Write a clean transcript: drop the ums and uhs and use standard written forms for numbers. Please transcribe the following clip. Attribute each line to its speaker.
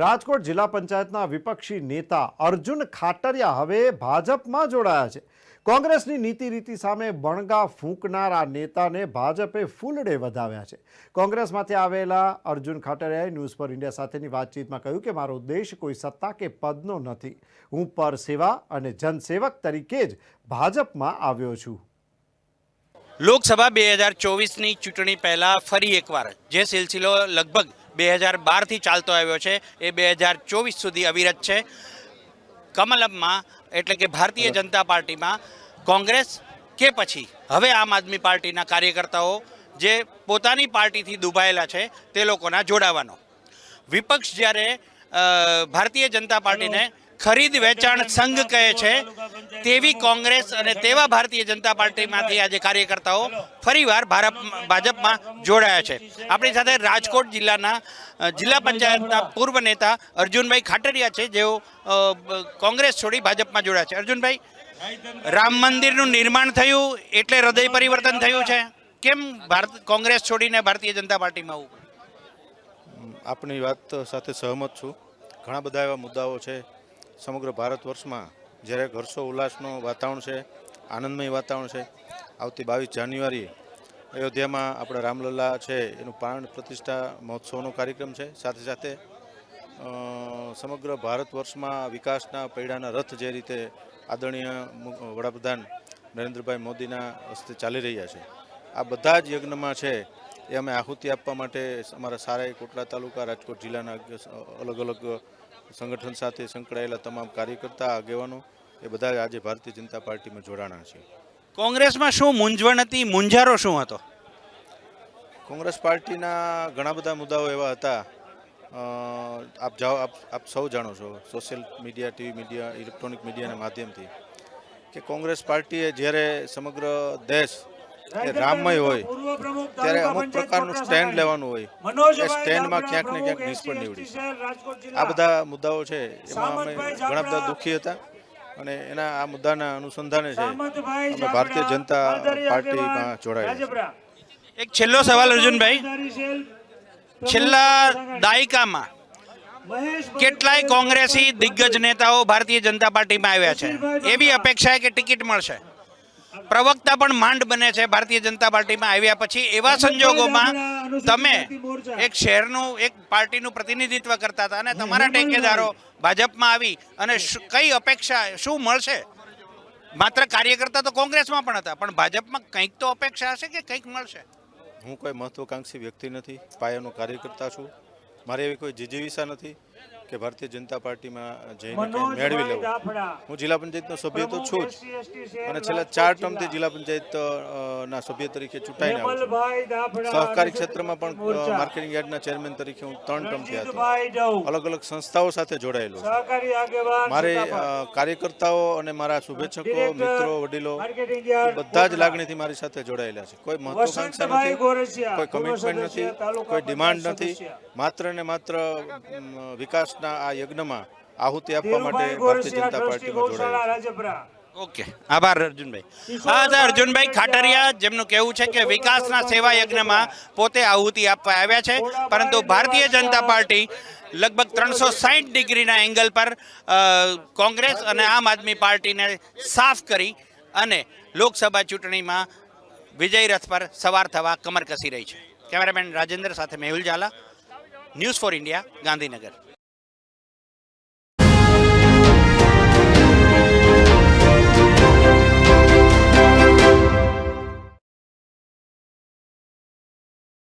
Speaker 1: રાજકોટ જિલ્લા પંચાયતના વિપક્ષી નેતા અર્જુન ખાટરિયા હવે ભાજપમાં જોડાયા છે। કોંગ્રેસની નીતિ રીતિ સામે બણગા ફૂંકનાર આ નેતાને ભાજપે ફૂલડે વધાવ્યા છે। કોંગ્રેસમાંથી આવેલા અર્જુન ખાટરિયાએ ન્યૂઝ ફોર ઇન્ડિયા સાથેની વાતચીતમાં કહ્યું કે મારો ઉદ્દેશ કોઈ સત્તા કે પદનો નથી, હું પર સેવા અને જનસેવક તરીકે જ ભાજપમાં આવ્યો છું।
Speaker 2: લોકસભા 2024ની ચૂંટણી પહેલાં ફરી એકવાર જે સિલસિલો લગભગ 2012થી ચાલતો આવ્યો છે એ 2024 સુધી અવિરત છે। કમલમમાં એટલે કે ભારતીય જનતા પાર્ટીમાં કોંગ્રેસ કે પછી હવે આમ આદમી પાર્ટીના કાર્યકર્તાઓ જે પોતાની પાર્ટીથી દુભાયેલા છે તે લોકોના જોડાવાનો વિપક્ષ જ્યારે ભારતીય જનતા પાર્ટીને ખરીદ વેચાણ સંઘ કહે છે તેવી કોંગ્રેસ અને તેવા ભારતીય જનતા પાર્ટીમાંથી આજે કાર્યકર્તાઓ ફરીવાર ભાજપમાં જોડાયા છે। આપણી સાથે રાજકોટ જિલ્લાના જિલ્લા પંચાયતના પૂર્વ નેતા અર્જુનભાઈ ખાટરિયા છે, જેઓ કોંગ્રેસ છોડી ભાજપમાં જોડાયા છે। અર્જુનભાઈ, રામ મંદિરનું નિર્માણ થયું એટલે હૃદય પરિવર્તન થયું છે, કેમ કોંગ્રેસ છોડીને ભારતીય જનતા પાર્ટીમાં આવવું?
Speaker 3: આપની વાત સાથે સહમત છું। ઘણા બધા એવા મુદ્દાઓ છે સમગ્ર ભારત વર્ષમાં જ્યારે હર્ષો ઉલ્લાસનું વાતાવરણ છે, આનંદમય વાતાવરણ છે। આવતી 22 જાન્યુઆરી અયોધ્યામાં આપણા રામલલ્લા છે એનું પ્રાણ પ્રતિષ્ઠા મહોત્સવનો કાર્યક્રમ છે। સાથે સાથે સમગ્ર ભારત વર્ષમાં વિકાસના પૈડાના રથ જે રીતે આદરણીય વડાપ્રધાન નરેન્દ્રભાઈ મોદીના હસ્તે ચાલી રહ્યા છે, આ બધા જ યજ્ઞમાં છે એ અમે આહુતિ આપવા માટે અમારા સારાઈ, કોટડા તાલુકા, રાજકોટ જિલ્લાના અલગ અલગ સંગઠન સાથે સંકળાયેલા તમામ કાર્યકર્તા, આગેવાનો એ બધા આજે ભારતીય જનતા પાર્ટીમાં જોડાણા છે।
Speaker 2: કોંગ્રેસમાં શું મૂંઝવણ હતી, મૂંઝારો શું હતો?
Speaker 3: કોંગ્રેસ પાર્ટીના ઘણા બધા મુદ્દાઓ એવા હતા, આપ સૌ જાણો છો social media, TV media, electronic મીડિયાના માધ્યમથી, કે કોંગ્રેસ પાર્ટીએ જ્યારે સમગ્ર દેશ રામમય હોય ત્યારે અમુક પ્રકારનું સ્ટેન્ડ લેવાનું હોય, એ સ્ટેન્ડમાં ક્યાંક ને ક્યાંક નિષ્ફળ નીવડી છે। આ બધા મુદ્દાઓ છે એમાં અમે ઘણા બધા દુઃખી હતા અને એના આ મુદ્દાના અનુસંધાને છે અમે ભારતીય જનતા પાર્ટીમાં જોડાયા છે।
Speaker 2: એક છેલ્લો સવાલ અર્જુનભાઈ, છેલ્લા દાયકામાં કેટલાય કોંગ્રેસી દિગ્ગજ નેતાઓ ભારતીય જનતા પાર્ટીમાં આવ્યા છે, એવી અપેક્ષા કે ટિકિટ મળશે, પ્રવક્તા પણ માંડ બને છે ભારતીય જનતા પાર્ટીમાં આવ્યા પછી। એવા સંજોગોમાં તમે એક શહેરનું, એક પાર્ટીનું પ્રતિનિધિત્વ કરતા હતા અને તમારા ટેકેદારો ભાજપમાં આવી અને કઈ અપેક્ષા, શું મળશે? માત્ર કાર્યકર્તા તો કોંગ્રેસમાં પણ હતા, પણ ભાજપમાં કંઈક તો અપેક્ષા હશે કે કંઈક મળશે?
Speaker 3: હું કોઈ મહત્વાકાંક્ષી વ્યક્તિ નથી, પાયાનો કાર્યકર્તા છું। મારે એવી કોઈ જીજીવિષા નથી કે ભારતીય જનતા પાર્ટીમાં જઈને મેળવી લેવું। હું જિલ્લા પંચાયતનો સભ્ય તો છું જ અને છેલ્લા 4 ટર્મથી જિલ્લા પંચાયતના સભ્ય તરીકે ચૂંટાઈને આવું છું। સહકારી ક્ષેત્રમાં પણ માર્કેટિંગ યાર્ડના ચેરમેન તરીકે હું 3 ટર્મથી હતો। અલગ અલગ સંસ્થાઓ સાથે જોડાયેલો છું। મારે કાર્યકર્તાઓ અને મારા શુભેચ્છકો, મિત્રો, વડીલો બધા જ લાગણીથી મારી સાથે જોડાયેલા છે। કોઈ મહત્વાકાંક્ષા નથી, કોઈ કમિટમેન્ટ નથી, કોઈ ડિમાન્ડ નથી, માત્ર ને માત્ર વિકાસના આ યજ્ઞમાં આહુતિ આપવા માટે ભારતીય જનતા પાર્ટીમાં જોડાયા છે।
Speaker 2: ઓકે, આભાર અર્જુનભાઈ। હા, અર્જુનભાઈ ખાટરિયા, જેમનું કહેવું છે કે વિકાસના સેવા યજ્ઞમાં પોતે આહુતિ આપવા આવ્યા છે, પરંતુ ભારતીય જનતા પાર્ટી લગભગ 360 ડિગ્રીના એંગલ પર કોંગ્રેસ અને આમ આદમી પાર્ટીને સાફ કરી અને લોકસભા ચૂંટણીમાં વિજય રથ પર સવાર થવા કમર કસી રહી છે। કેમેરામેન રાજેન્દ્ર સાથે Mehul Zala, news for India, Gandhinagar.